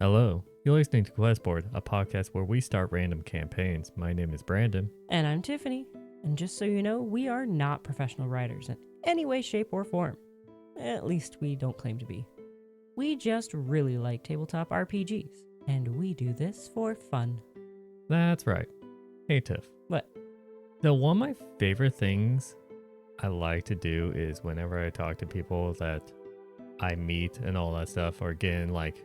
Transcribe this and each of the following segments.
Hello, you're listening to Questboard, a podcast where we start random campaigns. My name is Brandon. And I'm Tiffany. And just so you know, we are not professional writers in any way, shape, or form. At least we don't claim to be. We just really like tabletop RPGs, and we do this for fun. That's right. Hey Tiff. What? So one of my favorite things I like to do is whenever I talk to people that I meet and all that stuff, or get in like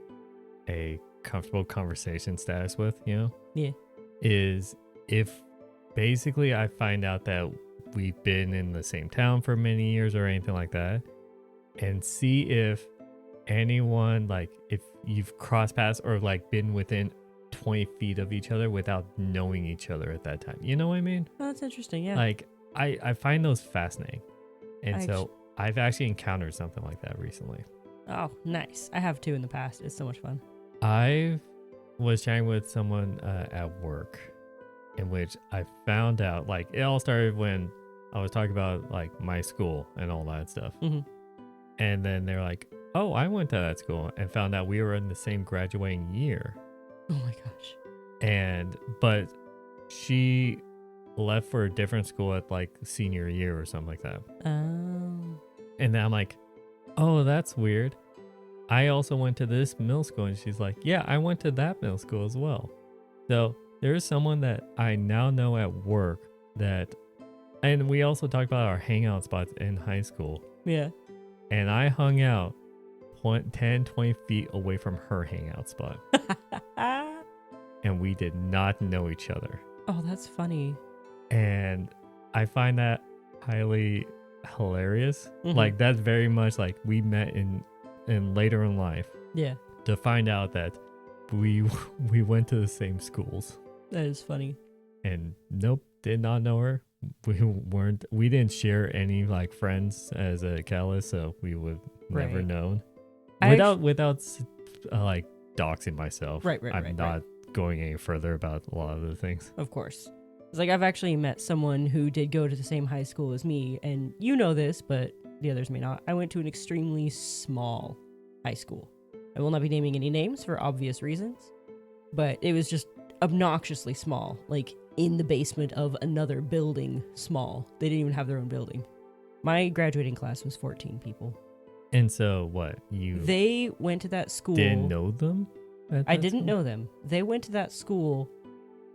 a comfortable conversation status with, Yeah. is if basically I find out that we've been in the same town for many years or anything like that, and see if anyone, like if you've crossed paths or like been within 20 feet of each other without knowing each other at that time. You know what I mean? Oh, that's interesting, yeah. Like I find those fascinating. And I so I've actually encountered something like that recently. Oh, nice. I have too in the past. It's so much fun. I was chatting with someone at work in which I found out, like, it all started when I was talking about like my school and all that stuff. Mm-hmm. And then they're like, oh, I went to that school, and found out we were in the same graduating year. Oh my gosh. But she left for a different school at like senior year or something like that. Oh. And then I'm like, oh, that's weird. I also went to this middle school. And she's like, yeah, I went to that middle school as well. So there's someone that I now know at work and we also talked about our hangout spots in high school. Yeah. And I hung out 10, 20 feet away from her hangout spot. And we did not know each other. Oh, that's funny. And I find that highly hilarious. Mm-hmm. Like, that's very much like we met in later in life. Yeah. To find out that we went to the same schools. That is funny. And nope, did not know her. We didn't share any like friends as a catalyst, so we would never Right. known. I Without like doxing myself. Right, I'm not going any further about a lot of the things. Of course. It's like I've actually met someone who did go to the same high school as me, and you know this, but the others may not. I went to an extremely small high school. I will not be naming any names for obvious reasons, but it was just obnoxiously small, like in the basement of another building small. They didn't even have their own building. My graduating class was 14 people. And so what? They went to that school. Didn't know them? I didn't know them. They went to that school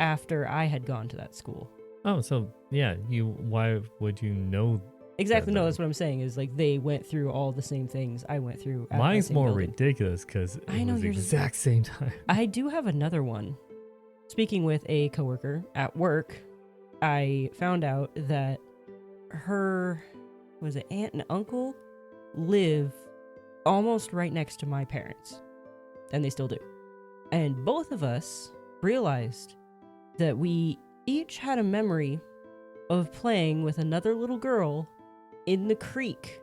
after I had gone to that school. Oh, so yeah, why would you know? Exactly. No, that's what I'm saying is like they went through all the same things I went through. At Mine's that same more building. ridiculous because I know was the yours- exact same time. I do have another one. Speaking with a coworker at work, I found out that her aunt and uncle live almost right next to my parents, and they still do. And both of us realized that we each had a memory of playing with another little girl in the creek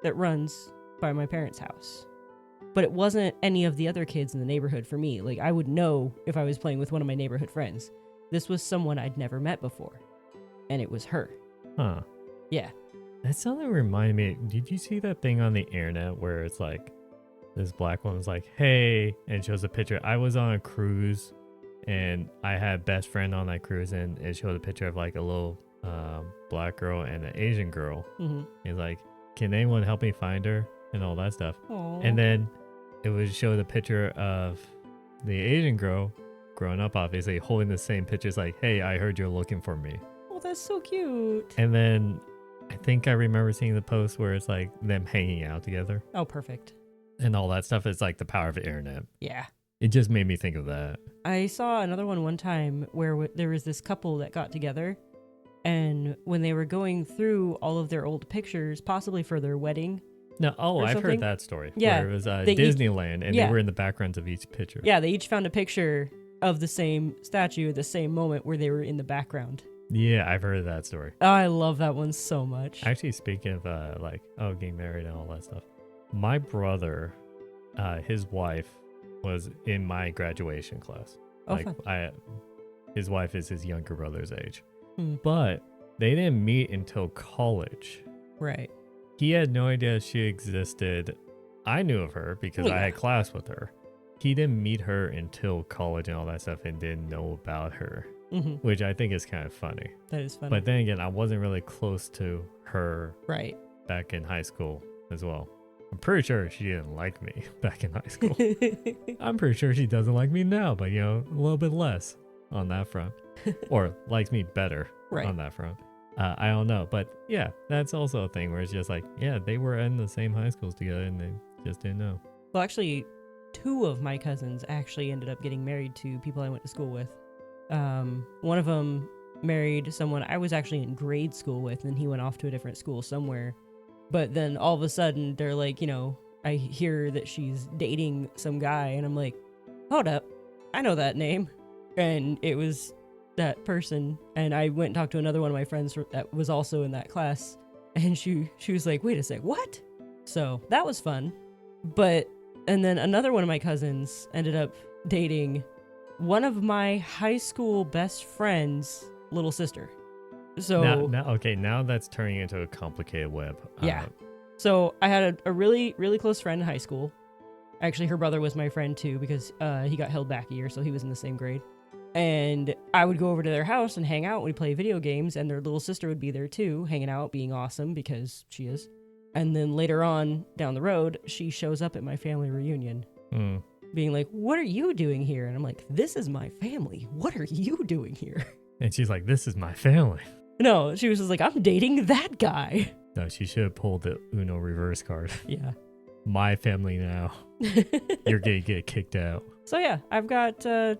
that runs by my parents' house. But it wasn't any of the other kids in the neighborhood for me. Like, I would know if I was playing with one of my neighborhood friends. This was someone I'd never met before. And it was her. Huh. Yeah. That something reminded me. Did you see that thing on the internet where it's like this black woman's like, hey, and it shows a picture. I was on a cruise and I had a best friend on that cruise, and it showed a picture of like a little black girl and an Asian girl. Mm-hmm. He's like, can anyone help me find her? And all that stuff. Aww. And then it would show the picture of the Asian girl growing up, obviously, holding the same pictures like, hey, I heard you're looking for me. Oh, that's so cute. And then I think I remember seeing the post where it's like them hanging out together Oh, perfect. and all that stuff. It's like the power of the internet. Yeah. It just made me think of that. I saw another one time where there was this couple that got together, and when they were going through all of their old pictures, possibly for their wedding. No, I've something? heard that story. Yeah, Where it was they each- Disneyland and yeah. they were in the backgrounds of each picture. Yeah, they each found a picture of the same statue at the same moment where they were in the background. Yeah, I've heard of that story. Oh, I love that one so much. Actually, speaking of getting married and all that stuff, my brother, his wife was in my graduation class. Oh, fun. His wife is his younger brother's age. Hmm. But they didn't meet until college. Right. He had no idea she existed. I knew of her because Well, I yeah. had class with her. he didn't meet her until college and all that stuff and didn't know about her, Mm-hmm. which I think is kind of funny. That is funny. But then again, I wasn't really close to her right. back in high school as well. I'm pretty sure she didn't like me back in high school. I'm pretty sure she doesn't like me now, but you know, a little bit less on that front. Or likes me better Right. on that front. I don't know. But yeah, that's also a thing where it's just like, yeah, they were in the same high schools together and they just didn't know. Well, actually, 2 of my cousins actually ended up getting married to people I went to school with. One of them married someone I was actually in grade school with, and he went off to a different school somewhere. But then all of a sudden, they're like, you know, I hear that she's dating some guy, and I'm like, hold up, I know that name. And it was that person. And I went and talked to another one of my friends that was also in that class, and she was like, wait a sec, what? So that was fun. And then another one of my cousins ended up dating one of my high school best friend's little sister. So now that's turning into a complicated web. Yeah. So I had a really, really close friend in high school. Actually, her brother was my friend too, because he got held back a year, so he was in the same grade. And I would go over to their house and hang out. We'd play video games, and their little sister would be there too, hanging out, being awesome, because she is. And then later on down the road, she shows up at my family reunion, being like, what are you doing here? And I'm like, this is my family. What are you doing here? And she's like, this is my family. No, she was just like, I'm dating that guy. No, she should have pulled the Uno reverse card. Yeah. My family now. You're going to get kicked out. So yeah, I've got 2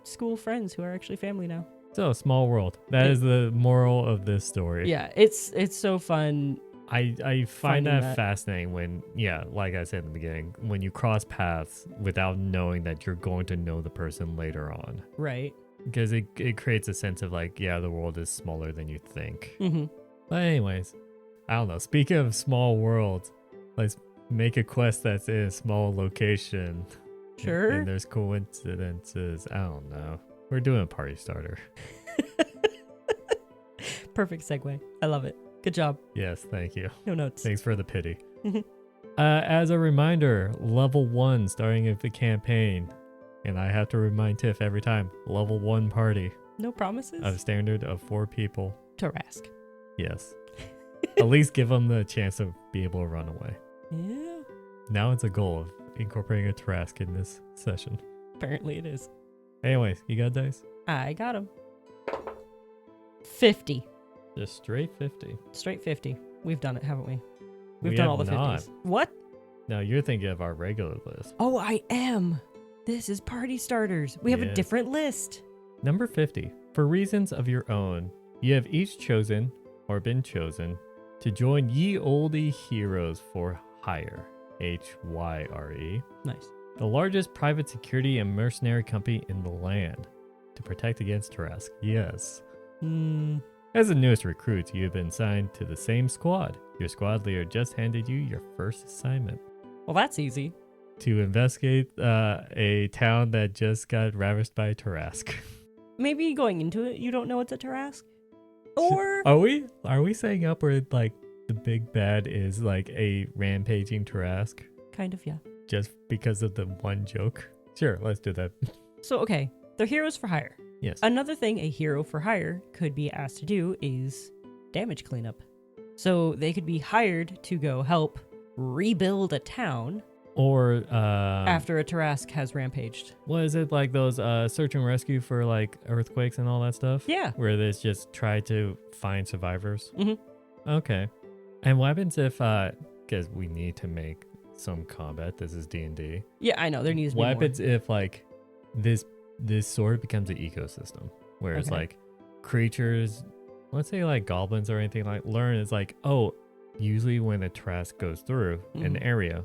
school friends who are actually family now. So, small world. That is the moral of this story. Yeah, it's so fun. I find that that. fascinating when, yeah, like I said in the beginning, when you cross paths without knowing that you're going to know the person later on. Right. Because it creates a sense of like, yeah, the world is smaller than you think. Mm-hmm. But anyways, I don't know. Speaking of small worlds, let's make a quest that's in a small location. Sure. And there's coincidences. I don't know. We're doing a party starter. Perfect segue. I love it. Good job. Yes, thank you. No notes. Thanks for the pity. As a reminder, level 1 starting of the campaign. And I have to remind Tiff every time, level 1 party. No promises? A standard of 4 people. Tarrasque. Yes. At least give them the chance to be able to run away. Yeah. Now it's a goal of incorporating a Tarrasque in this session. Apparently it is. Anyways, you got dice? I got him. 50. Just straight 50. Straight 50. We've done it, haven't we? We've We done have all the not. 50s. What? Now you're thinking of our regular list. Oh, I am. This is party starters. We have a Yes. different list. Number 50. For reasons of your own, you have each chosen, or been chosen, to join ye olde heroes for Hyre. Hyre. Nice. The largest private security and mercenary company in the land. To protect against Tarrasque. Yes. As the newest recruits, you have been assigned to the same squad. Your squad leader just handed you your first assignment. Well, that's easy. To investigate a town that just got ravished by Tarrasque. Maybe going into it, you don't know it's a Tarrasque. Or Are we saying up where like the big bad is like a rampaging Tarrasque? kind of, yeah. Just because of the one joke? Sure, let's do that. So, okay, they're heroes for hire. Yes. Another thing a hero for hire could be asked to do is damage cleanup. So they could be hired to go help rebuild a town Or after a Tarrasque has rampaged. what is it, like those search and rescue for like earthquakes and all that stuff? Yeah. Where they just try to find survivors? Mm-hmm. Okay. And what happens if, because we need to make some combat, this is D&D. Yeah, I know. There needs to be What more. happens if like this sort of becomes an ecosystem where it's Okay. like creatures, let's say like goblins or anything, like learn is like, oh, usually when a Tarrasque goes through an Mhm. area,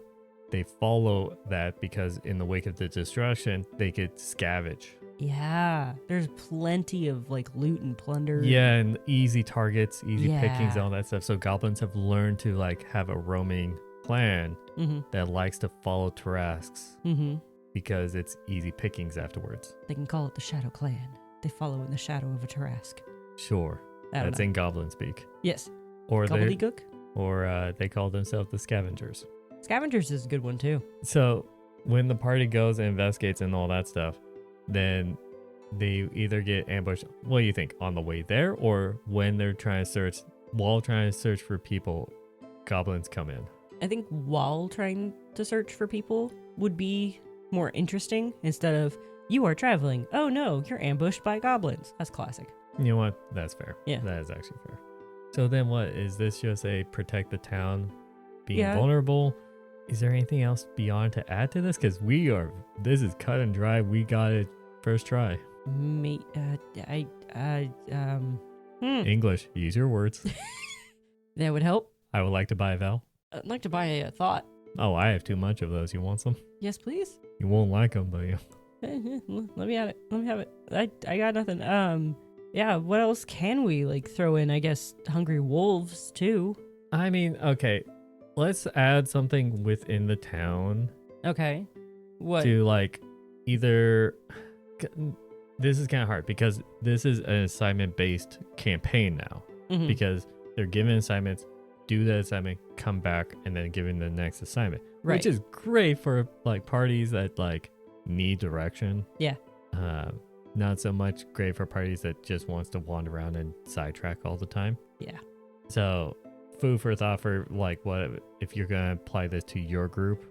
they follow that because in the wake of the destruction, they could scavenge. Yeah. There's plenty of like loot and plunder. Yeah, and easy targets, easy pickings, Yeah. all that stuff. So goblins have learned to like have a roaming clan Mm-hmm. that likes to follow Tarrasques Mm-hmm. because it's easy pickings afterwards. They can call it the Shadow Clan. They follow in the shadow of a Tarrasque. Sure, I don't that's know. in goblin speak. Yes. Or they Gobbledygook? or they call themselves the scavengers. Scavengers is a good one too. So when the party goes and investigates and all that stuff, then they either get ambushed. What do you think? On the way there, or when they're trying to search, while trying to search for people, goblins come in? I think while trying to search for people would be more interesting instead of you are traveling. Oh no, you're ambushed by goblins. That's classic. You know what? That's fair. Yeah. That is actually fair. So then what? Is this just a protect the town being Yeah. vulnerable? Is there anything else beyond to add to this? Because this is cut and dry. We got it first try. English, use your words. That would help. I would like to buy a vowel. I'd like to buy a thought. Oh, I have too much of those. You want some? Yes, please. You won't like them, but you. Let me have it. Let me have it. I got nothing. Yeah, what else can we like throw in? I guess hungry wolves too. I mean, okay, let's add something within the town Okay. What? to like either. This is kind of hard because this is an assignment based campaign now. Mhm. Because they're given assignments, do the assignment, come back, and then given the next assignment, Right. which is great for like parties that like need direction. Yeah. Not so much great for parties that just wants to wander around and sidetrack all the time. Yeah. So, food for thought for like what if you're gonna apply this to your group,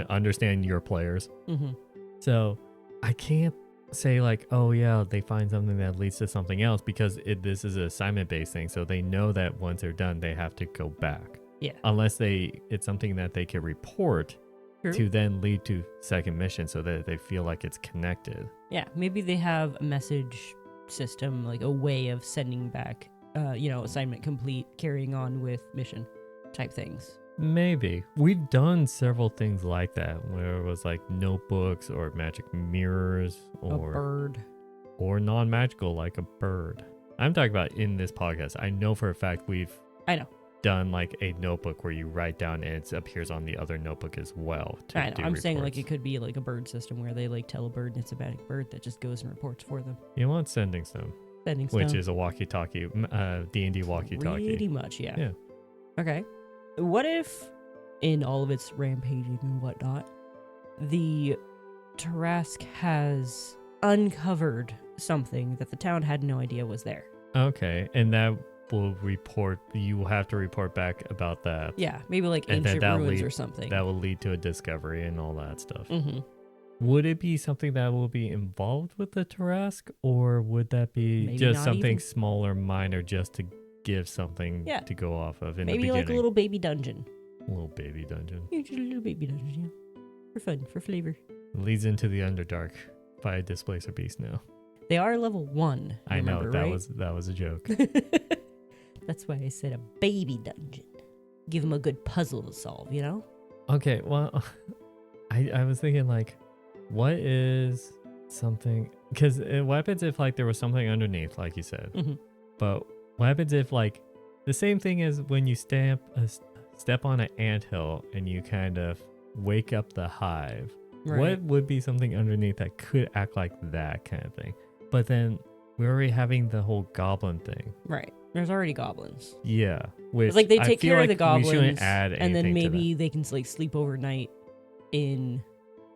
understand your players. Mm-hmm. So, I can't say like, oh yeah, they find something that leads to something else because this is an assignment based thing. So they know that once they're done, they have to go back. Yeah. Unless it's something that they can report True. to then lead to second mission so that they feel like it's connected. Yeah, maybe they have a message system, like a way of sending back, assignment complete, carrying on with mission type things. Maybe. We've done several things like that where it was like notebooks or magic mirrors A or bird. or non-magical like a bird. I'm talking about in this podcast. I know for a fact I know. done like a notebook where you write down and it appears on the other notebook as well. I know. do I'm saying like reports. it could be like a bird system where they like tell a bird and it's a magic bird that just goes and reports for them. You want Sending Stone, Sending which stone. is a walkie-talkie, D&D walkie-talkie. Pretty much, yeah. Yeah. Okay. What if, in all of its rampaging and whatnot, the Tarask has uncovered something that the town had no idea was there? Okay, and that will report. You will have to report back about that. Yeah, maybe like And then ancient that'll ruins lead- or something. That will lead to a discovery and all that stuff. Mm-hmm. Would it be something that will be involved with the Tarask, or would that be Maybe just not something even. smaller, minor, just to give something Yeah. to go off of in the Maybe beginning? like a little baby dungeon. Little baby dungeon. Yeah, just a little baby dungeon, yeah. For fun, for flavor. Leads into the Underdark by Displacer Beast now. They are level 1. I know remember, that right? was a joke. That's why I said a baby dungeon. Give them a good puzzle to solve, you know? Okay, well, I was thinking like, what is something? Because what happens if like there was something underneath, like you said? Mm-hmm. But what happens if like the same thing as when you step on an anthill and you kind of wake up the hive? Right. What would be something underneath that could act like that kind of thing? But then we're already having the whole goblin thing. Right. There's already goblins. Yeah, which It's like they I take feel care of like the we goblins, shouldn't add and then anything to maybe they can like sleep overnight in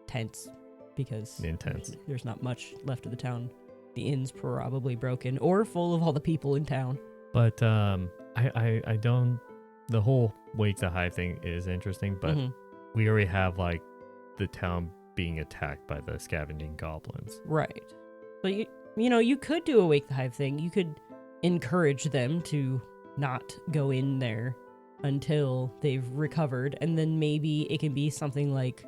tents because In tents. there's not much left of the town. The inn's probably broken or full of all the people in town. But I don't. The whole wake the hive thing is interesting, but Mhm. we already have like the town being attacked by the scavenging goblins. Right. But you could do a wake the hive thing. You could encourage them to not go in there until they've recovered, and then maybe it can be something like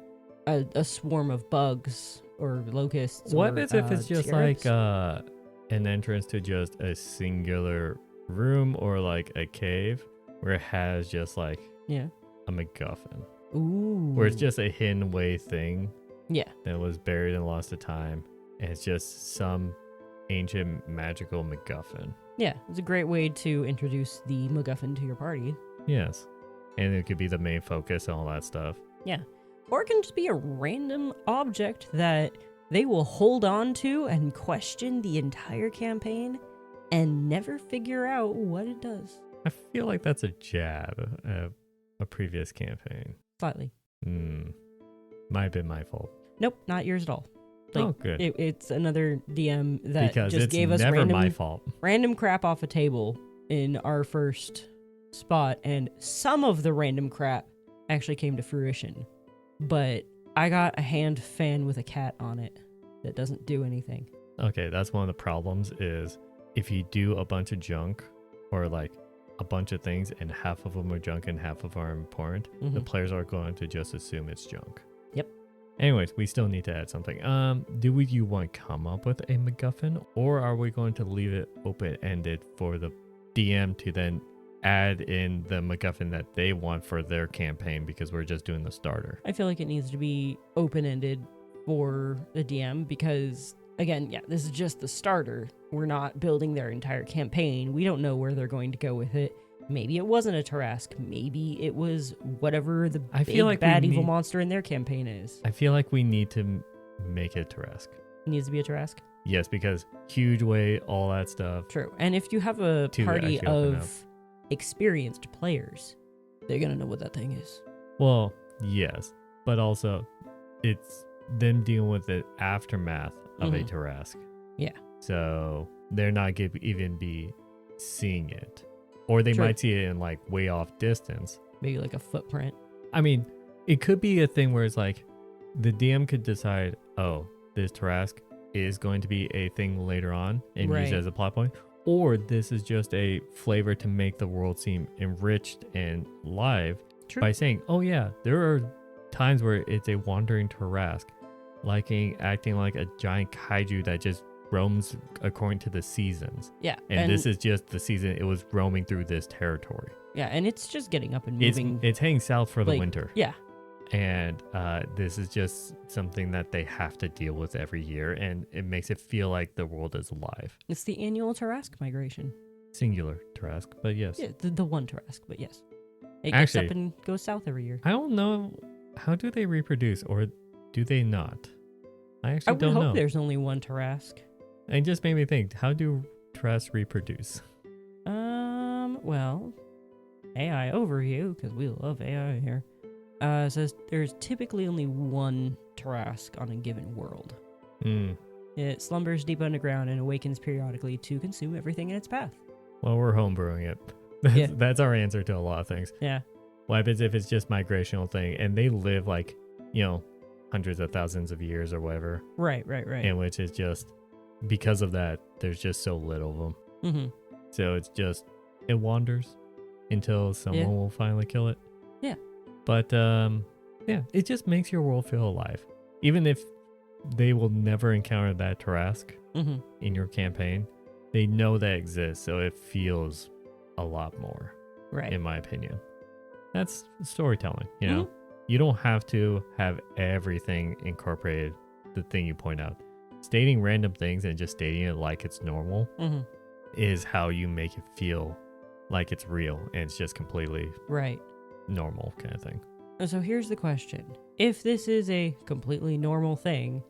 a swarm of bugs or locusts. What or, happens if it's just scarabs. like an entrance to just a singular room or like a cave where it has just like Yeah. a MacGuffin, Ooh. where it's just a hidden away thing Yeah. that was buried and lost to time, and it's just some ancient magical MacGuffin. Yeah. It's a great way to introduce the MacGuffin to your party. Yes, and it could be the main focus and all that stuff. Yeah. Or it can just be a random object that they will hold on to and question the entire campaign and never figure out what it does. I feel like that's a jab at a previous campaign. Slightly. Might have been my fault. Nope, not yours at all. Like, oh, good. It's another DM that Because just it's gave us never my fault. random crap off a table in our first spot, and some of the random crap actually came to fruition. But I got a hand fan with a cat on it that doesn't do anything. Okay, that's one of the problems is if you do a bunch of junk or like a bunch of things and half of them are junk and half of them are important, the players are going to just assume it's junk. Yep. Anyways, we still need to add something. You want to come up with a MacGuffin, or are we going to leave it open-ended for the DM to then add in the MacGuffin that they want for their campaign because we're just doing the starter? I feel like it needs to be open-ended for the DM because, again, yeah, this is just the starter. We're not building their entire campaign. We don't know where they're going to go with it. Maybe it wasn't a Tarask. Maybe it was whatever the bad evil monster in their campaign is. I feel like we need to make it Tarask. It needs to be a Tarask? Yes, because huge weight, all that stuff. True. And if you have a party of experienced players, they're going to know what that thing is. Well, yes. But also, it's them dealing with the aftermath of a Tarask. Yeah. So they're not going to even be seeing it. Or they might see it in like way off distance. Maybe like a footprint. I mean, it could be a thing where it's like the DM could decide, oh, this Tarask is going to be a thing later on and use it as a plot point. Or this is just a flavor to make the world seem enriched and live by saying, oh yeah, there are times where it's a wandering Tarask, acting like a giant kaiju that just roams according to the seasons. Yeah. And this is just the season it was roaming through this territory. Yeah, and it's just getting up and moving. It's heading south for the winter. Yeah. And this is just something that they have to deal with every year, and it makes it feel like the world is alive. It's the annual Tarask migration. Singular Tarask, but yes. Yeah, the one Tarask, but yes. It gets up and goes south every year. I don't know. How do they reproduce, or do they not? I actually don't know. I would hope there's only one Tarask. It just made me think, how do Tarask reproduce? Well, AI overview, because we love AI here. Says there's typically only one Tarask on a given world. It slumbers deep underground and awakens periodically to consume everything in its path. Well, we're homebrewing it. That's our answer to a lot of things. Yeah. What happens if it's just migrational thing and they live like, hundreds of thousands of years or whatever. Right. In which is just, because of that, there's just so little of them. Mm-hmm. So it's just, it wanders until someone will finally kill it. Yeah. But, it just makes your world feel alive. Even if they will never encounter that Tarask in your campaign, they know that exists, so it feels a lot more, in my opinion. That's storytelling, you know? You don't have to have everything incorporated, the thing you point out. Stating random things and just stating it like it's normal is how you make it feel like it's real and it's just completely normal kind of thing. So here's the question. If this is a completely normal thing,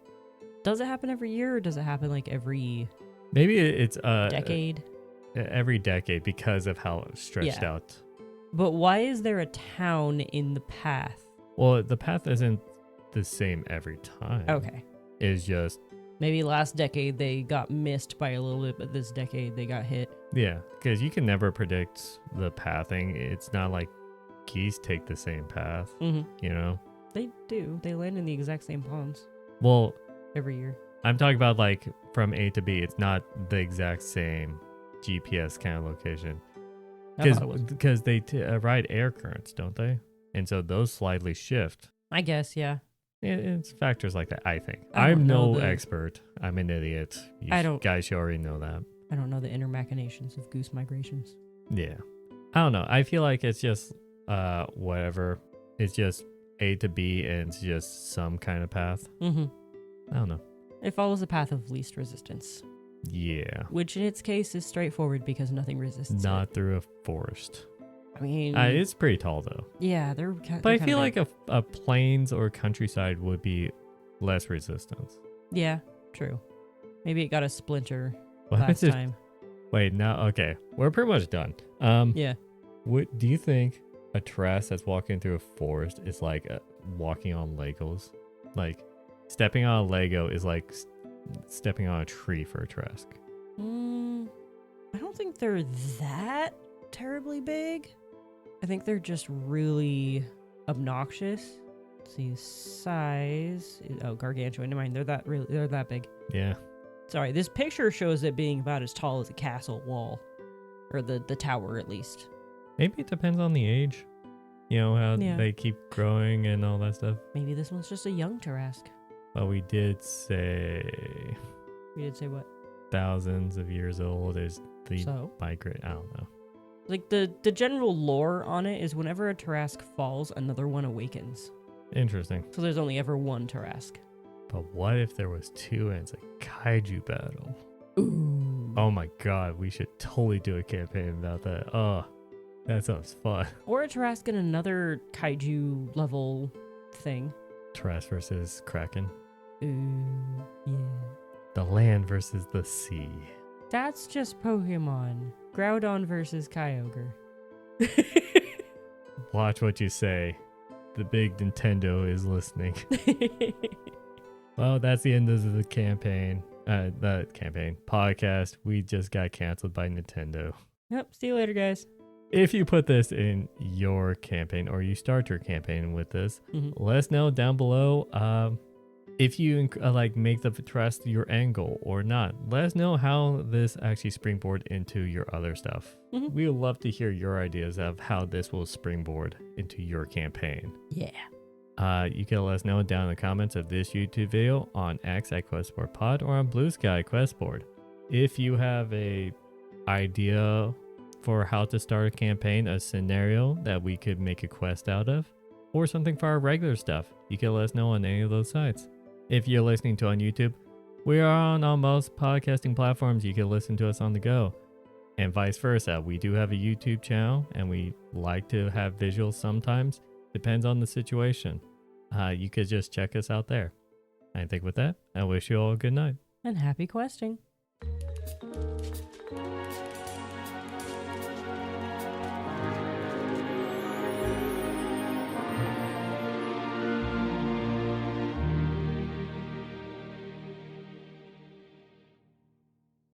does it happen every year or does it happen like every... Maybe it's decade? Every decade because of how stretched out. But why is there a town in the path? Well, the path isn't the same every time. Okay. It's just... Maybe last decade they got missed by a little bit, but this decade they got hit. Yeah, because you can never predict the pathing. It's not like geese take the same path, you know? They do. They land in the exact same ponds. Well... every year. I'm talking about like from A to B. It's not the exact same GPS kind of location. Because they ride air currents, don't they? And so those slightly shift. I guess, yeah. It's factors like that, I think. I'm no expert. I'm an idiot. Guys should already know that. I don't know the inner machinations of goose migrations. Yeah. I don't know. I feel like it's just whatever. It's just A to B and it's just some kind of path. I don't know. It follows the path of least resistance. Yeah. Which in its case is straightforward because nothing resists Not through a forest. I mean... it's pretty tall though. Yeah, But I feel like a plains or countryside would be less resistance. Yeah, true. Maybe it got a splinter last time. Wait, now, okay. We're pretty much done. Yeah. What do you think a Tarask that's walking through a forest is like walking on Legos? Like, stepping on a Lego is like stepping on a tree for a Trask. I don't think they're that terribly big. I think they're just really obnoxious. Let's see, size. Oh, gargantuan. Never mind. They're that big. Yeah. Sorry, this picture shows it being about as tall as a castle wall, or the tower at least. Maybe it depends on the age. You know how Yeah. they keep growing and all that stuff. Maybe this one's just a young Tarask. But we did say We did say what? thousands of years old is the So? migrate. I don't know. Like the general lore on it is whenever a Tarask falls, another one awakens. Interesting. So there's only ever one Tarask. But what if there was two and it's a kaiju battle? Ooh. Oh my god, we should totally do a campaign about that. Oh, that sounds fun. Or a Tarask in another kaiju level thing. Trask versus Kraken. Ooh, yeah. The land versus the sea. That's just Pokemon. Groudon versus Kyogre. Watch what you say. The big Nintendo is listening. Well, that's the end of the campaign. The campaign podcast. We just got canceled by Nintendo. Yep, see you later, guys. If you put this in your campaign or you start your campaign with this, let us know down below if you make the trust your end goal or not. Let us know how this actually springboard into your other stuff. We would love to hear your ideas of how this will springboard into your campaign. Yeah. You can let us know down in the comments of this YouTube video on X at QuestBoardPod or on Blue Sky QuestBoard. If you have a idea for how to start a campaign, a scenario that we could make a quest out of, or something for our regular stuff, you can let us know on any of those sites. If you're listening to on YouTube, we are on most podcasting platforms. You can listen to us on the go, and vice versa. We do have a YouTube channel, and we like to have visuals sometimes. Depends on the situation. You could just check us out there. I think with that, I wish you all a good night. And happy questing.